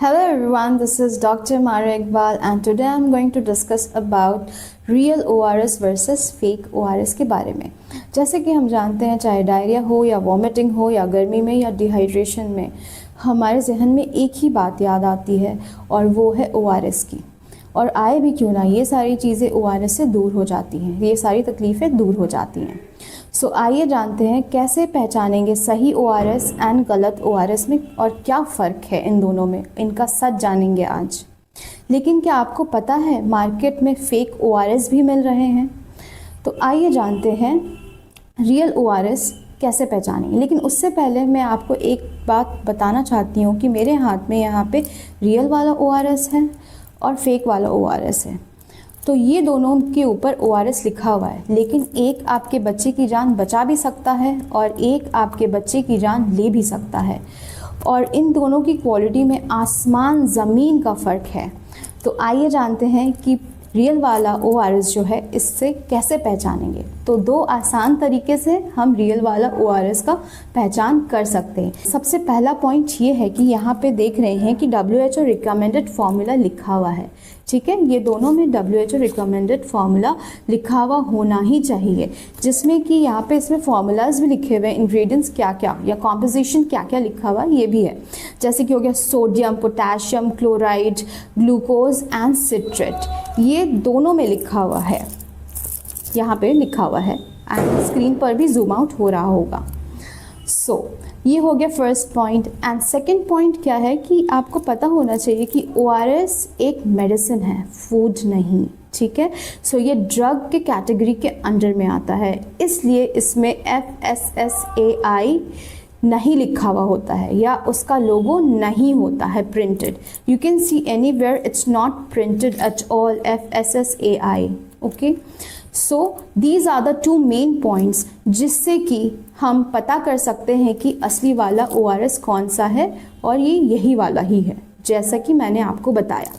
Hello everyone, this is Dr. Mara Iqbal and today I'm going to discuss about real ORS versus fake ORS के बारे में। जैसे कि हम जानते हैं चाहे डायरिया हो या वॉमिटिंग हो या गर्मी में या डिहाइड्रेशन में, हमारे जहन में एक ही बात याद आती है और वो है ORS की। और आए भी क्यों ना, ये सारी चीज़ें ORS से दूर हो जाती हैं, ये सारी तकलीफ़ें दूर हो जाती हैं। सो आइए जानते हैं कैसे पहचानेंगे सही ORS एंड गलत ORS में और क्या फ़र्क है इन दोनों में, इनका सच जानेंगे आज। लेकिन क्या आपको पता है मार्केट में फ़ेक ORS भी मिल रहे हैं? तो आइए जानते हैं रियल ORS कैसे पहचानेंगे। लेकिन उससे पहले मैं आपको एक बात बताना चाहती हूँ कि मेरे हाथ में यहाँ पे रियल वाला ORS है और फेक वाला ORS है। तो ये दोनों के ऊपर ORS लिखा हुआ है, लेकिन एक आपके बच्चे की जान बचा भी सकता है और एक आपके बच्चे की जान ले भी सकता है। और इन दोनों की क्वालिटी में आसमान ज़मीन का फ़र्क है। तो आइए जानते हैं कि रियल वाला ORS जो है इससे कैसे पहचानेंगे। तो दो आसान तरीके से हम रियल वाला ORS का पहचान कर सकते हैं। सबसे पहला पॉइंट ये है कि यहाँ पे देख रहे हैं कि WHO रिकमेंडेड फार्मूला लिखा हुआ है। ठीक है, ये दोनों में WHO रिकमेंडेड फार्मूला लिखा हुआ होना ही चाहिए, जिसमें कि यहाँ पे इसमें फार्मूलाज भी लिखे हुए हैं, इंग्रेडिएंट्स क्या क्या या कॉम्पोजिशन क्या क्या लिखा हुआ ये भी है। जैसे कि हो गया sodium, potassium, chloride, glucose and citrate, ये दोनों में लिखा हुआ है, यहाँ पे लिखा हुआ है एंड स्क्रीन पर भी जूम आउट हो रहा होगा। सो ये हो गया first point. And second point क्या है कि आपको पता होना चाहिए कि ORS एक मेडिसिन है, फूड नहीं। ठीक है, सो ये ड्रग के कैटेगरी के अंडर में आता है, इसलिए इसमें FSSAI नहीं लिखा हुआ होता है या उसका लोगो नहीं होता है printed. You can see anywhere it's not printed at all FSSAI। Okay, so these are the two main points जिससे कि हम पता कर सकते हैं कि असली वाला ORS कौन सा है और ये यही वाला ही है, जैसा कि मैंने आपको बताया।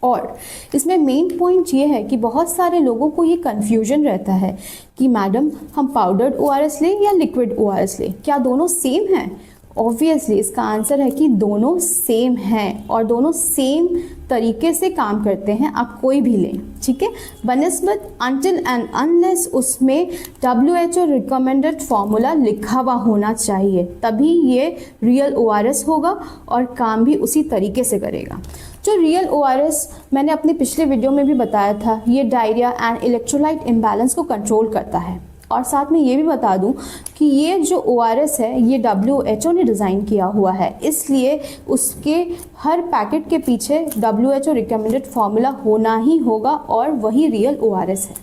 और इसमें मेन पॉइंट ये है कि बहुत सारे लोगों को ये कन्फ्यूजन रहता है कि मैडम हम पाउडर्ड ORS लें या लिक्विड ORS लें, क्या दोनों सेम हैं? ऑब्वियसली इसका आंसर है कि दोनों सेम हैं और दोनों सेम तरीके से काम करते हैं, आप कोई भी लें। ठीक है, बनस्बत अनटिल एंड अनलेस उसमें WHO रिकमेंडेड फार्मूला लिखा हुआ होना चाहिए, तभी ये रियल ORS होगा और काम भी उसी तरीके से करेगा। जो रियल ORS मैंने अपने पिछले वीडियो में भी बताया था, ये डायरिया एंड इलेक्ट्रोलाइट इम्बैलेंस को कंट्रोल करता है। और साथ में ये भी बता दूं कि ये जो ORS है ये WHO ने डिज़ाइन किया हुआ है, इसलिए उसके हर पैकेट के पीछे WHO रिकमेंडेड फार्मूला होना ही होगा और वही रियल ORS है।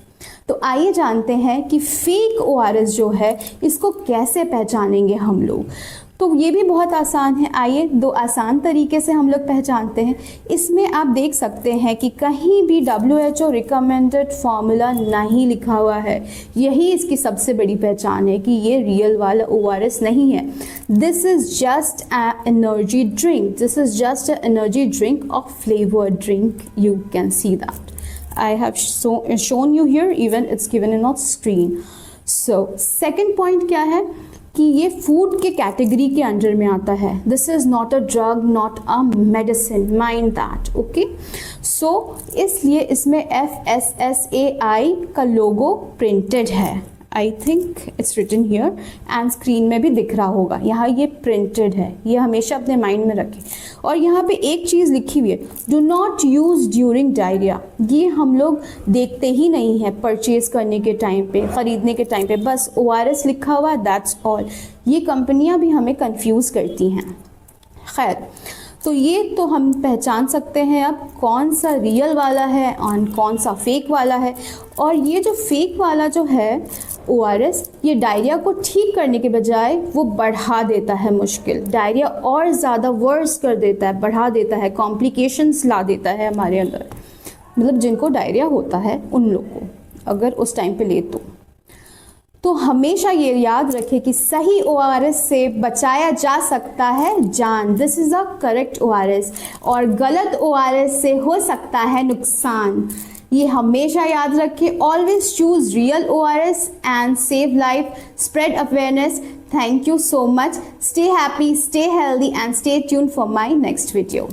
तो आइए जानते हैं कि फेक ORS जो है इसको कैसे पहचानेंगे हम लोग। तो ये भी बहुत आसान है। आइए दो आसान तरीके से हम लोग पहचानते हैं। इसमें आप देख सकते हैं कि कहीं भी WHO रिकमेंडेड फार्मूला नहीं लिखा हुआ है, यही इसकी सबसे बड़ी पहचान है कि ये रियल वाला ORS नहीं है। This is just a energy drink, this is just a energy drink of flavoured drink, you can see that. I have shown you here, even it's given in on screen. So second point क्या है कि ये food के category के under में आता है। This is not a drug, not a medicine, mind that. Okay, so इसलिए इसमें FSSAI का लोगो प्रिंटेड है। I think it's written here and screen में भी दिख रहा होगा, यहाँ ये प्रिंटेड है, ये हमेशा अपने माइंड में रखें। और यहाँ पे एक चीज़ लिखी हुई है, do not use during diarrhoea. ये हम लोग देखते ही नहीं है परचेज़ करने के टाइम पे, ख़रीदने के टाइम पे, बस ORS लिखा हुआ है, दैट्स ऑल। ये कंपनियाँ भी हमें कंफ्यूज करती हैं। खैर, तो ये तो हम पहचान सकते हैं अब कौन सा रियल वाला है और कौन सा फेक वाला है। और ये जो फेक वाला जो है ORS, ये डायरिया को ठीक करने के बजाय वो बढ़ा देता है मुश्किल, डायरिया और ज़्यादा वर्स कर देता है, बढ़ा देता है, कॉम्प्लिकेशंस ला देता है हमारे अंदर। मतलब जिनको डायरिया होता है उन लोग को अगर उस टाइम पे ले तो हमेशा ये याद रखें कि सही ORS से बचाया जा सकता है जान, this is a correct ORS, और गलत ORS से हो सकता है नुकसान। ये हमेशा याद रखें। Always choose real ORS and save life, spread awareness. Thank you so much. Stay happy, stay healthy and stay tuned for my next video.